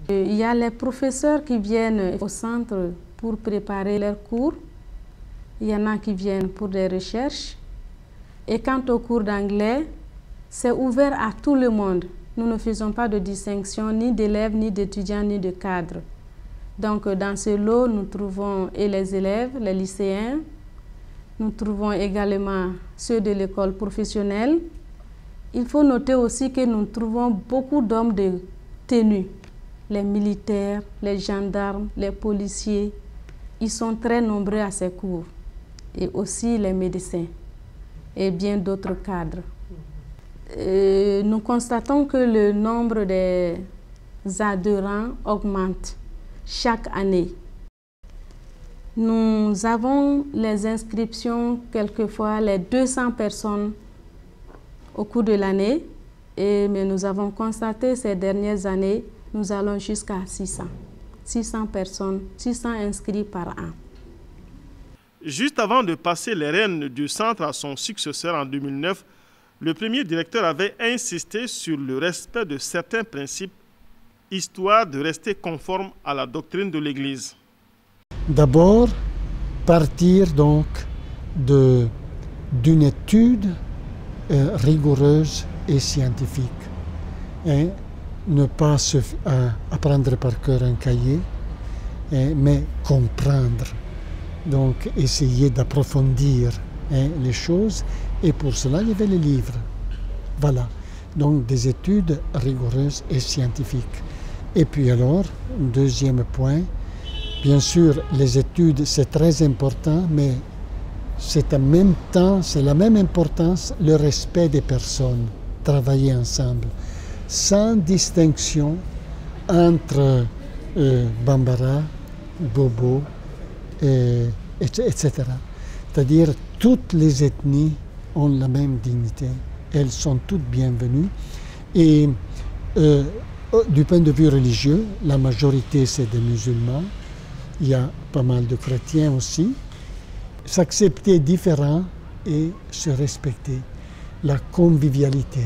Il y a les professeurs qui viennent au centre pour préparer leurs cours. Il y en a qui viennent pour des recherches. Et quant au cours d'anglais, c'est ouvert à tout le monde. Nous ne faisons pas de distinction ni d'élèves, ni d'étudiants, ni de cadres. Donc dans ce lot, nous trouvons et les élèves, les lycéens. Nous trouvons également ceux de l'école professionnelle. Il faut noter aussi que nous trouvons beaucoup d'hommes de tenue. Les militaires, les gendarmes, les policiers. Ils sont très nombreux à ces cours. Et aussi les médecins et bien d'autres cadres. Nous constatons que le nombre des adhérents augmente chaque année. Nous avons les inscriptions, quelquefois les 200 personnes au cours de l'année, mais nous avons constaté ces dernières années, nous allons jusqu'à 600. 600 personnes, 600 inscrits par an. Juste avant de passer les rênes du centre à son successeur en 2009, le premier directeur avait insisté sur le respect de certains principes, histoire de rester conforme à la doctrine de l'Église. D'abord, partir donc d'une étude rigoureuse et scientifique. Et ne pas apprendre par cœur un cahier, mais comprendre. Donc, essayer d'approfondir les choses. Et pour cela, il y avait les livres. Voilà. Donc, des études rigoureuses et scientifiques. Et puis alors, deuxième point, bien sûr, les études, c'est très important, mais c'est en même temps, c'est la même importance, le respect des personnes, travailler ensemble, sans distinction entre Bambara, Bobo, etc. C'est-à-dire, toutes les ethnies ont la même dignité, elles sont toutes bienvenues. Et du point de vue religieux, la majorité c'est des musulmans, il y a pas mal de chrétiens aussi. S'accepter différent et se respecter, la convivialité.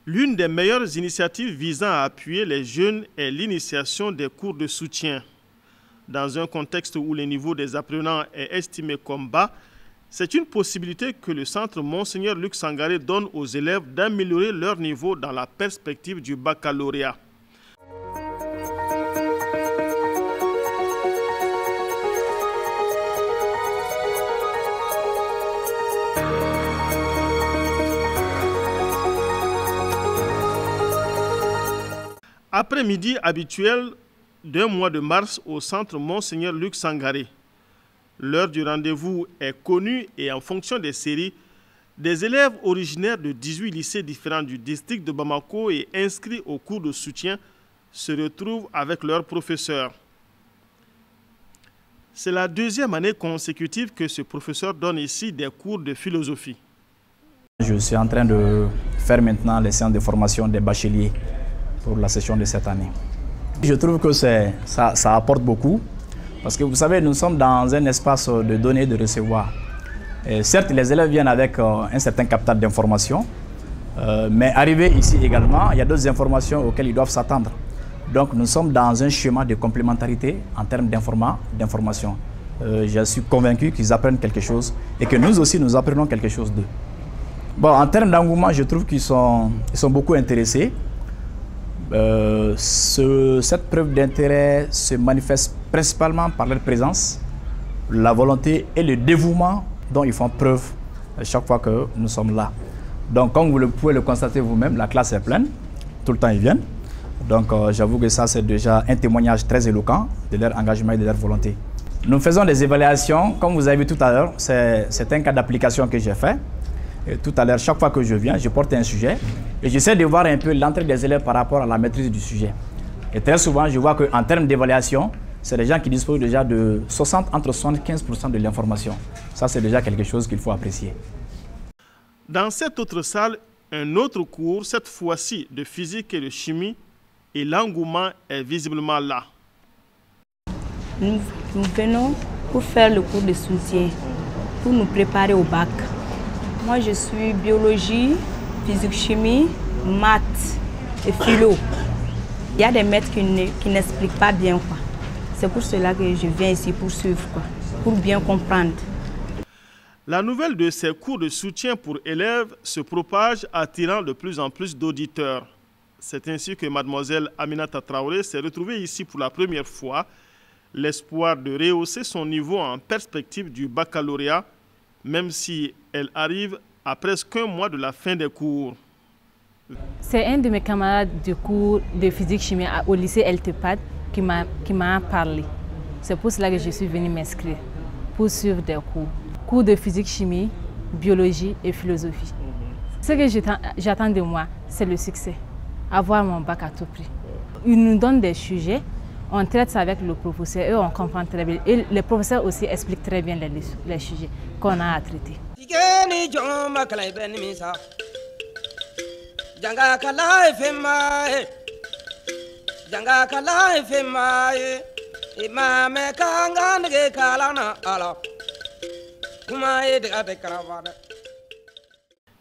L'une des meilleures initiatives visant à appuyer les jeunes est l'initiation des cours de soutien. Dans un contexte où le niveau des apprenants est estimé comme bas, c'est une possibilité que le centre Monseigneur Luc Sangaré donne aux élèves d'améliorer leur niveau dans la perspective du baccalauréat. Après-midi habituel d'un mois de mars au centre Monseigneur Luc Sangaré. L'heure du rendez-vous est connue et en fonction des séries, des élèves originaires de 18 lycées différents du district de Bamako et inscrits au cours de soutien se retrouvent avec leurs professeurs. C'est la deuxième année consécutive que ce professeur donne ici des cours de philosophie. Je suis en train de faire maintenant les séances de formation des bacheliers pour la session de cette année. Je trouve que ça apporte beaucoup parce que vous savez, nous sommes dans un espace de donner et de recevoir. Et certes, les élèves viennent avec un certain captage d'informations, mais arrivé ici également, il y a d'autres informations auxquelles ils doivent s'attendre. Donc nous sommes dans un schéma de complémentarité en termes d'information. Je suis convaincu qu'ils apprennent quelque chose et que nous aussi nous apprenons quelque chose d'eux. Bon, en termes d'engouement, je trouve qu'ils sont beaucoup intéressés. Cette preuve d'intérêt se manifeste principalement par leur présence, la volonté et le dévouement dont ils font preuve chaque fois que nous sommes là. Donc, comme vous pouvez le constater vous-même, la classe est pleine, tout le temps ils viennent. Donc, j'avoue que ça, c'est déjà un témoignage très éloquent de leur engagement et de leur volonté. Nous faisons des évaluations, comme vous avez vu tout à l'heure, c'est un cas d'application que j'ai fait. Et tout à l'heure, chaque fois que je viens, je porte un sujet et j'essaie de voir un peu l'entrée des élèves par rapport à la maîtrise du sujet. Et très souvent, je vois qu'en termes d'évaluation, c'est des gens qui disposent déjà de entre 75% de l'information. Ça, c'est déjà quelque chose qu'il faut apprécier. Dans cette autre salle, Un autre cours, cette fois-ci de physique et de chimie, et l'engouement est visiblement là. Nous venons pour faire le cours de soutien, pour nous préparer au bac. Moi, je suis biologie, physique-chimie, maths et philo. Il y a des maîtres qui n'expliquent pas bien, quoi. C'est pour cela que je viens ici pour suivre, quoi, pour bien comprendre. La nouvelle de ces cours de soutien pour élèves se propage, attirant de plus en plus d'auditeurs. C'est ainsi que Mademoiselle Aminata Traoré s'est retrouvée ici pour la première fois. L'espoir de rehausser son niveau en perspective du baccalauréat, même si elle arrive à presque un mois de la fin des cours. C'est un de mes camarades du cours de physique-chimie au lycée LTPAD qui m'a parlé. C'est pour cela que je suis venue m'inscrire, pour suivre des cours. Cours de physique-chimie, biologie et philosophie. Ce que j'attends de moi, c'est le succès, avoir mon bac à tout prix. Ils nous donnent des sujets, on traite ça avec le professeur et on comprend très bien. Et les professeurs aussi expliquent très bien les sujets qu'on a à traiter.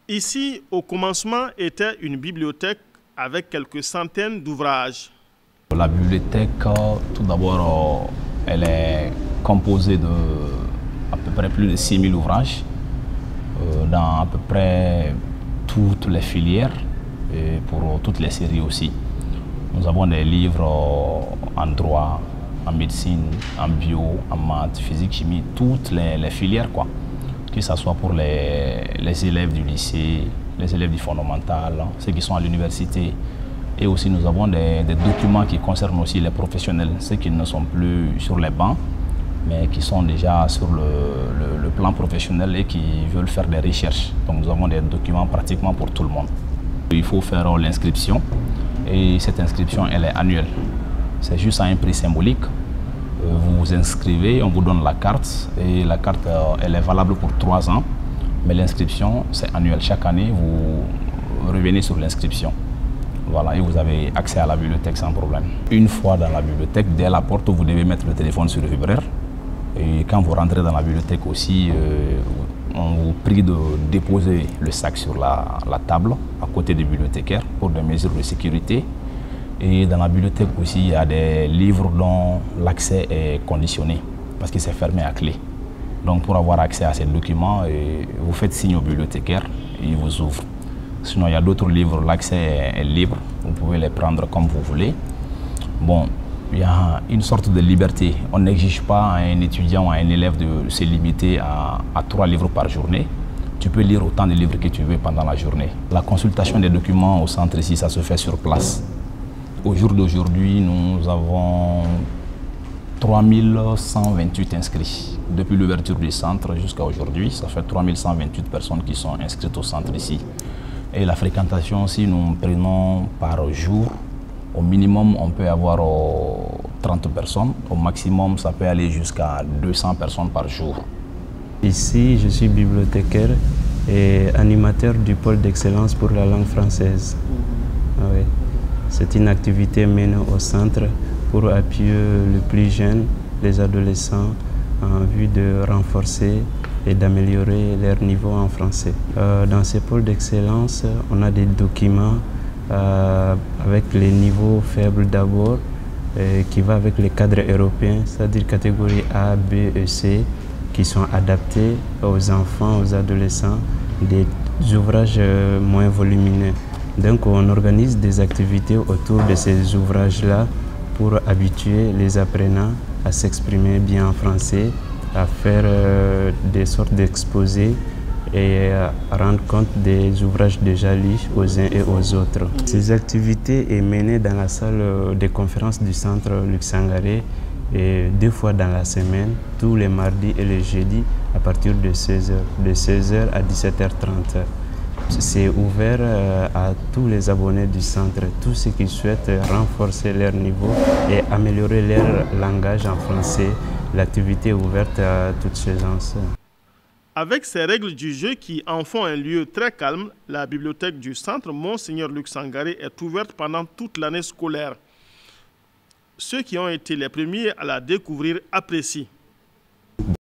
Ici, au commencement, était une bibliothèque avec quelques centaines d'ouvrages. La bibliothèque, tout d'abord, elle est composée de à peu près plus de 6000 ouvrages dans à peu près toutes les filières et pour toutes les séries aussi. Nous avons des livres en droit, en médecine, en bio, en maths, physique, chimie, toutes les filières, quoi. Que ce soit pour les élèves du lycée, les élèves du fondamental, ceux qui sont à l'université. Et aussi nous avons des documents qui concernent aussi les professionnels, ceux qui ne sont plus sur les bancs, mais qui sont déjà sur le plan professionnel et qui veulent faire des recherches. Donc nous avons des documents pratiquement pour tout le monde. Il faut faire l'inscription et cette inscription elle est annuelle. C'est juste à un prix symbolique. Vous vous inscrivez, on vous donne la carte et la carte elle est valable pour 3 ans. Mais l'inscription c'est annuel. Chaque année vous revenez sur l'inscription. Voilà, et vous avez accès à la bibliothèque sans problème. Une fois dans la bibliothèque, dès la porte, vous devez mettre le téléphone sur le vibreur. Et quand vous rentrez dans la bibliothèque aussi, on vous prie de déposer le sac sur la table à côté des bibliothécaires pour des mesures de sécurité. Et dans la bibliothèque aussi, il y a des livres dont l'accès est conditionné parce que c'est fermé à clé. Donc pour avoir accès à ces documents, vous faites signe au bibliothécaire et il vous ouvre. Sinon, il y a d'autres livres, l'accès est libre, vous pouvez les prendre comme vous voulez. Bon, il y a une sorte de liberté. On n'exige pas à un étudiant ou à un élève de se limiter à 3 livres par journée. Tu peux lire autant de livres que tu veux pendant la journée. La consultation des documents au centre ici, ça se fait sur place. Au jour d'aujourd'hui, nous avons 3128 inscrits. Depuis l'ouverture du centre jusqu'à aujourd'hui, ça fait 3128 personnes qui sont inscrites au centre ici. Et la fréquentation aussi, nous prenons par jour. Au minimum, on peut avoir 30 personnes. Au maximum, ça peut aller jusqu'à 200 personnes par jour. Ici, je suis bibliothécaire et animateur du pôle d'excellence pour la langue française. Oui. C'est une activité menée au centre pour appuyer les plus jeunes, les adolescents, en vue de renforcer et d'améliorer leur niveau en français. Dans ces pôles d'excellence, on a des documents avec les niveaux faibles d'abord, qui va avec les cadres européens, c'est-à-dire catégorie A, B et C, qui sont adaptés aux enfants, aux adolescents, des ouvrages moins volumineux. Donc on organise des activités autour de ces ouvrages-là pour habituer les apprenants à s'exprimer bien en français, à faire des sortes d'exposés et à rendre compte des ouvrages déjà lus aux uns et aux autres. Ces activités sont menées dans la salle de conférences du centre Luc Sangaré et 2 fois dans la semaine, tous les mardis et les jeudis à partir de 16h, de 16h à 17h30. C'est ouvert à tous les abonnés du centre, tous ceux qui souhaitent renforcer leur niveau et améliorer leur langage en français. L'activité est ouverte à toutes ces gens. Avec ses règles du jeu qui en font un lieu très calme, la bibliothèque du centre Monseigneur Luc Sangaré est ouverte pendant toute l'année scolaire. Ceux qui ont été les premiers à la découvrir apprécient.